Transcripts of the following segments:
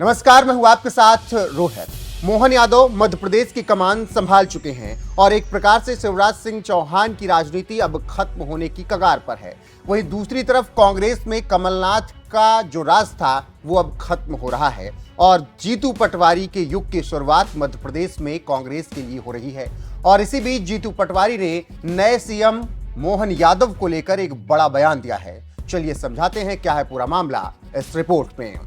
नमस्कार, मैं हूं आपके साथ रोहित। मोहन यादव मध्य प्रदेश की कमान संभाल चुके हैं और एक प्रकार से शिवराज सिंह चौहान की राजनीति अब खत्म होने की कगार पर है। वहीं दूसरी तरफ कांग्रेस में कमलनाथ का जो राज था वो अब खत्म हो रहा है और जीतू पटवारी के युग की शुरुआत मध्य प्रदेश में कांग्रेस के लिए हो रही है। और इसी बीच जीतू पटवारी ने नए सीएम मोहन यादव को लेकर एक बड़ा बयान दिया है। चलिए समझाते हैं क्या है पूरा मामला इस रिपोर्ट में।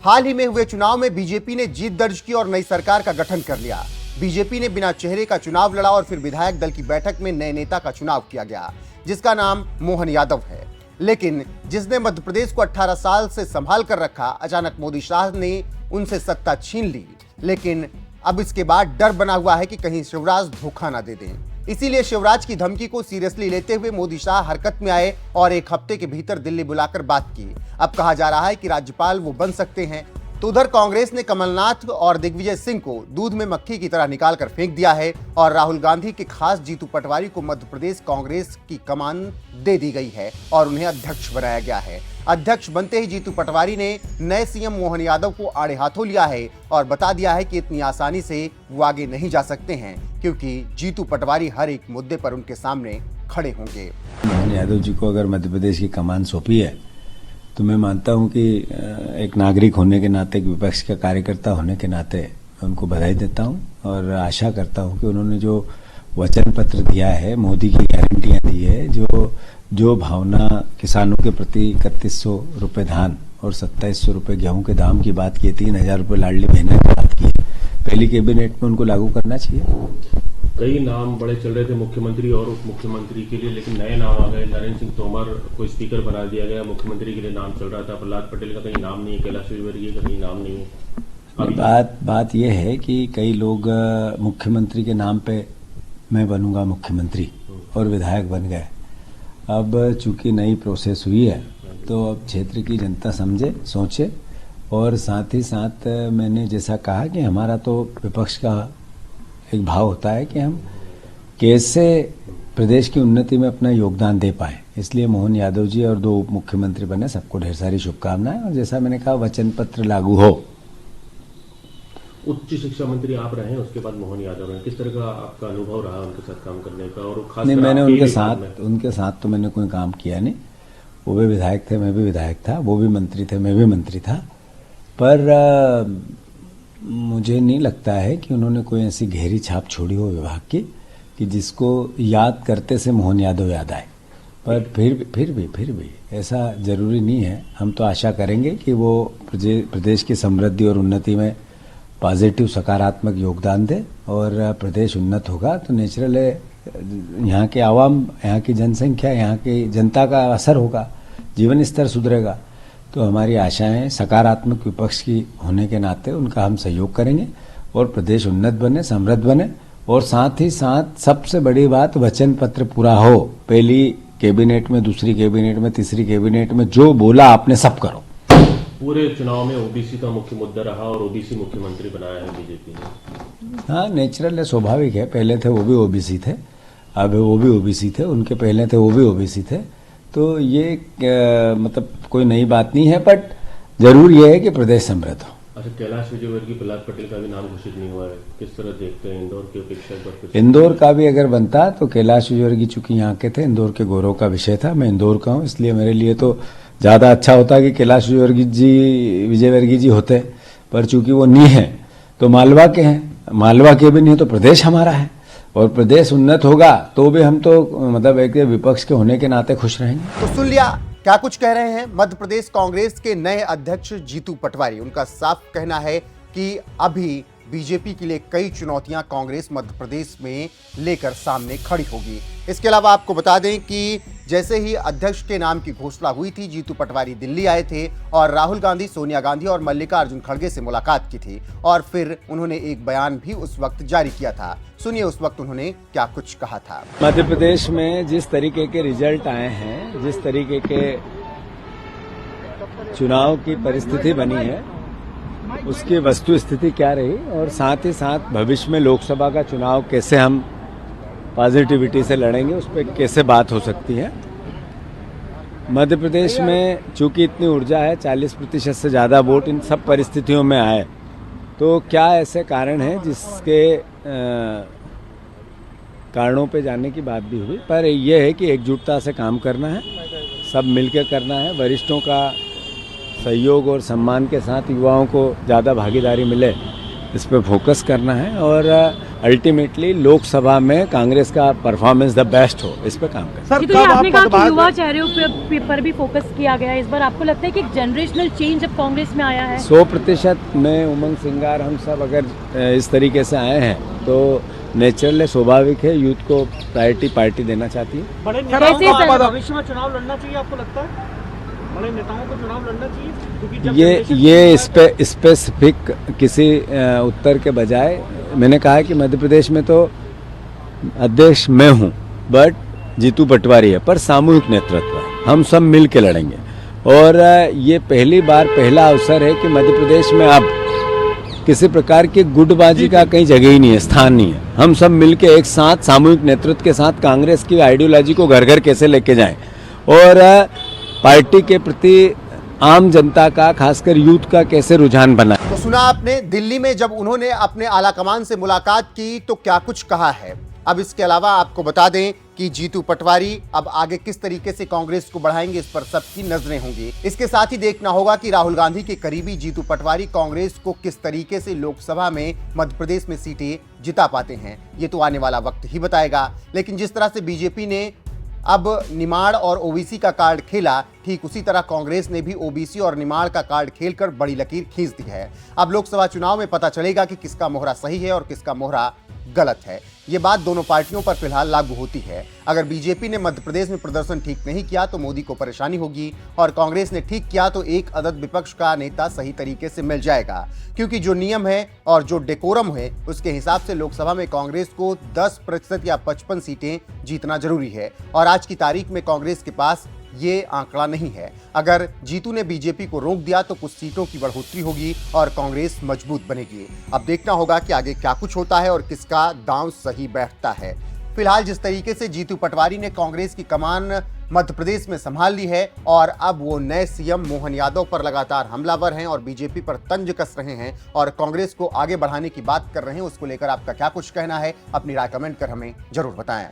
हाल ही में हुए चुनाव में बीजेपी ने जीत दर्ज की और नई सरकार का गठन कर लिया। बीजेपी ने बिना चेहरे का चुनाव लड़ा और फिर विधायक दल की बैठक में नए नेता का चुनाव किया गया, जिसका नाम मोहन यादव है। लेकिन जिसने मध्य प्रदेश को 18 साल से संभाल कर रखा, अचानक मोदी शाह ने उनसे सत्ता छीन ली। लेकिन अब इसके बाद डर बना हुआ है कि कहीं शिवराज धोखा ना दे दें। इसीलिए शिवराज की धमकी को सीरियसली लेते हुए मोदी शाह हरकत में आए और एक हफ्ते के भीतर दिल्ली बुलाकर बात की। अब कहा जा रहा है कि राज्यपाल वो बन सकते हैं। तो उधर कांग्रेस ने कमलनाथ और दिग्विजय सिंह को दूध में मक्खी की तरह निकाल कर फेंक दिया है और राहुल गांधी के खास जीतू पटवारी को मध्य प्रदेश कांग्रेस की कमान दे दी गई है और उन्हें अध्यक्ष बनाया गया है। अध्यक्ष बनते ही जीतू पटवारी ने नए सीएम मोहन यादव को आड़े हाथों लिया है और बता दिया है कि इतनी आसानी से वो आगे नहीं जा सकते हैं, क्योंकि जीतू पटवारी हर एक मुद्दे पर उनके सामने खड़े होंगे। मोहन यादव जी को अगर मध्य प्रदेश की कमान सौंपी है तो मैं मानता हूं कि एक नागरिक होने के नाते, एक विपक्ष का कार्यकर्ता होने के नाते मैं उनको बधाई देता हूं और आशा करता हूं कि उन्होंने जो वचन पत्र दिया है, मोदी की गारंटियां दी है, जो भावना किसानों के प्रति 3100 रुपये धान और 2700 रुपये गेहूं के दाम की बात की, 3000 रुपये लाडली बहना की बात की, पहली कैबिनेट में उनको लागू करना चाहिए। कई नाम बड़े चल रहे थे मुख्यमंत्री और उप मुख्यमंत्री के लिए, लेकिन नए नाम आ गए। नरेंद्र सिंह तोमर को स्पीकर बना दिया गया, मुख्यमंत्री के लिए नाम चल रहा था। प्रहलाद पटेल का कहीं नाम नहीं है, कैलाश विजयवर्गीय का कहीं नाम नहीं है। बात यह है कि कई लोग मुख्यमंत्री के नाम पे मैं बनूंगा मुख्यमंत्री और विधायक बन गए। अब चूंकि नई प्रोसेस हुई है तो अब क्षेत्र की जनता समझे, सोचे और साथ ही साथ मैंने जैसा कहा कि हमारा तो विपक्ष का एक भाव होता है कि हम कैसे प्रदेश की उन्नति में अपना योगदान दे पाए। इसलिए मोहन यादव जी और 2 उप मुख्यमंत्री बने, सबको ढेर सारी शुभकामनाएं। और जैसा मैंने कहा, वचन पत्र लागू हो। उच्च शिक्षा मंत्री आप रहे हैं, उसके बाद मोहन यादव रहे, किस तरह का आपका अनुभव रहा उनके साथ काम करने का? और खास नहीं, मैंने उनके साथ तो मैंने कोई काम किया नहीं। वो भी विधायक थे, मैं भी विधायक था, वो भी मंत्री थे, मैं भी मंत्री था। पर मुझे नहीं लगता है कि उन्होंने कोई ऐसी गहरी छाप छोड़ी हो विभाग की कि जिसको याद करते से मोहन यादव याद आए। पर फिर भी ऐसा जरूरी नहीं है। हम तो आशा करेंगे कि वो प्रदेश की समृद्धि और उन्नति में पॉजिटिव, सकारात्मक योगदान दे और प्रदेश उन्नत होगा तो नेचुरल है यहाँ के आवाम, यहाँ की जनसंख्या, यहाँ की जनता का असर होगा, जीवन स्तर सुधरेगा। तो हमारी आशाएं सकारात्मक विपक्ष की होने के नाते उनका हम सहयोग करेंगे और प्रदेश उन्नत बने, समृद्ध बने। और साथ ही साथ सबसे बड़ी बात, वचन पत्र पूरा हो। पहली कैबिनेट में, दूसरी कैबिनेट में, तीसरी कैबिनेट में जो बोला आपने सब करो। पूरे चुनाव में ओबीसी का मुख्य मुद्दा रहा और ओबीसी मुख्यमंत्री बनाया है बीजेपी ने। हाँ, नेचुरल है, स्वाभाविक है। पहले थे वो भी ओबीसी थे, अब वो भी ओबीसी थे, उनके पहले थे वो भी ओबीसी थे। तो ये मतलब कोई नई बात नहीं है, बट जरूर ये है कि प्रदेश समृद्ध हो। अच्छा, कैलाश विजयवर्गीय, प्रहलाद पटेल का भी नाम घोषित नहीं हुआ है, किस तरह देखते हैं इंदौर की अपेक्षा? इंदौर का भी अगर बनता तो कैलाश विजयवर्गीय चूंकि यहाँ के थे, इंदौर के गौरव का विषय था। मैं इंदौर का हूँ, इसलिए मेरे लिए तो ज्यादा अच्छा होता कि कैलाश विजयवर्गीय जी होते। पर चूंकि वो नहीं है तो मालवा के हैं, मालवा के भी नहीं तो प्रदेश हमारा है और प्रदेश उन्नत होगा तो भी हम तो मतलब एक विपक्ष के होने के नाते खुश रहेंगे। तो सुन लिया क्या कुछ कह रहे हैं मध्य प्रदेश कांग्रेस के नए अध्यक्ष जीतू पटवारी। उनका साफ कहना है कि अभी बीजेपी के लिए कई चुनौतियां कांग्रेस मध्य प्रदेश में लेकर सामने खड़ी होगी। इसके अलावा आपको बता दें कि जैसे ही अध्यक्ष के नाम की घोषणा हुई थी, जीतू पटवारी दिल्ली आए थे और राहुल गांधी, सोनिया गांधी और मल्लिकार्जुन खड़गे से मुलाकात की थी और फिर उन्होंने एक बयान भी उस वक्त जारी किया था। सुनिए उस वक्त उन्होंने क्या कुछ कहा था। मध्य प्रदेश में जिस तरीके के रिजल्ट आए हैं, जिस तरीके के चुनाव की परिस्थिति बनी है, उसकी वस्तु स्थिति क्या रही और साथ ही साथ भविष्य में लोकसभा का चुनाव कैसे हम पॉजिटिविटी से लड़ेंगे, उस पर कैसे बात हो सकती है। मध्य प्रदेश में चूंकि इतनी ऊर्जा है, 40% से ज़्यादा वोट इन सब परिस्थितियों में आए, तो क्या ऐसे कारण हैं जिसके कारणों पे जाने की बात भी हुई, पर यह है कि एकजुटता से काम करना है, सब मिलकर करना है, वरिष्ठों का सहयोग और सम्मान के साथ युवाओं को ज़्यादा भागीदारी मिले, इस पर फोकस करना है और अल्टीमेटली लोकसभा में कांग्रेस का परफॉर्मेंस द बेस्ट हो, इस पर काम करना है। सर, तो आपने कहा कि युवा चेहरों पर भी फोकस किया गया है इस बार, आपको लगता है कि एक जनरेशनल चेंज अब कांग्रेस में आया है? 100% में उमंग सिंगार हम सब अगर इस तरीके से आए हैं तो नेचुरल स्वाभाविक है, यूथ को प्रायोरिटी पार्टी देना चाहती है। बड़े नेताओं को भविष्य में चुनाव लड़ना चाहिए, आपको लगता है बड़े नेताओं को चुनाव लड़ना चाहिए? क्योंकि जब ये स्पेसिफिक किसी उत्तर के बजाय मैंने कहा कि मध्य प्रदेश में तो अध्यक्ष मैं हूँ, बट जीतू पटवारी है, पर सामूहिक नेतृत्व है, हम सब मिल के लड़ेंगे। और ये पहली बार पहला अवसर है कि मध्य प्रदेश में अब किसी प्रकार की गुटबाजी का कहीं जगह ही नहीं है, स्थान नहीं है। हम सब मिलके एक साथ सामूहिक नेतृत्व के साथ कांग्रेस की आइडियोलॉजी को घर घर कैसे लेके जाएं और पार्टी के प्रति आम जनता का, खासकर यूथ का कैसे रुझान बना। तो सुना आपने, दिल्ली में जब उन्होंने अपने आलाकमान से मुलाकात की तो क्या कुछ कहा है। अब इसके अलावा आपको बता दें कि जीतू पटवारी अब आगे किस तरीके से कांग्रेस को बढ़ाएंगे, इस पर सबकी नजरें होंगी। इसके साथ ही देखना होगा कि राहुल गांधी के करीबी जीतू पटवारी कांग्रेस को किस तरीके से लोकसभा में मध्य प्रदेश में सीटें जिता पाते हैं, ये तो आने वाला वक्त ही बताएगा। लेकिन जिस तरह से बीजेपी ने अब निमाड़ और ओबीसी का कार्ड खेला, ठीक उसी तरह कांग्रेस ने भी ओबीसी और निमाड़ का कार्ड खेलकर बड़ी लकीर खींच दी है। अब लोकसभा चुनाव में पता चलेगा कि किसका मोहरा सही है और किसका मोहरा गलत है। ये बात दोनों पार्टियों पर फिलहाल लागू होती है। अगर बीजेपी ने मध्य प्रदेश में प्रदर्शन ठीक नहीं किया तो मोदी को परेशानी होगी, और कांग्रेस ने ठीक किया तो एक अदद विपक्ष का नेता सही तरीके से मिल जाएगा। क्योंकि जो नियम है और जो डेकोरम है उसके हिसाब से लोकसभा में कांग्रेस को 10% या 55 सीटें जीतना जरूरी है, और आज की तारीख में कांग्रेस के पास ये आंकड़ा नहीं है। अगर जीतू ने बीजेपी को रोक दिया तो कुछ सीटों की बढ़ोतरी होगी और कांग्रेस मजबूत बनेगी। अब देखना होगा कि आगे क्या कुछ होता है और किसका दांव सही बैठता है। फिलहाल जिस तरीके से जीतू पटवारी ने कांग्रेस की कमान मध्य प्रदेश में संभाल ली है और अब वो नए सीएम मोहन यादव पर लगातार हमलावर हैं और बीजेपी पर तंज कस रहे हैं और कांग्रेस को आगे बढ़ाने की बात कर रहे हैं, उसको लेकर आपका क्या कुछ कहना है, अपनी राय कमेंट कर हमें जरूर बताएं।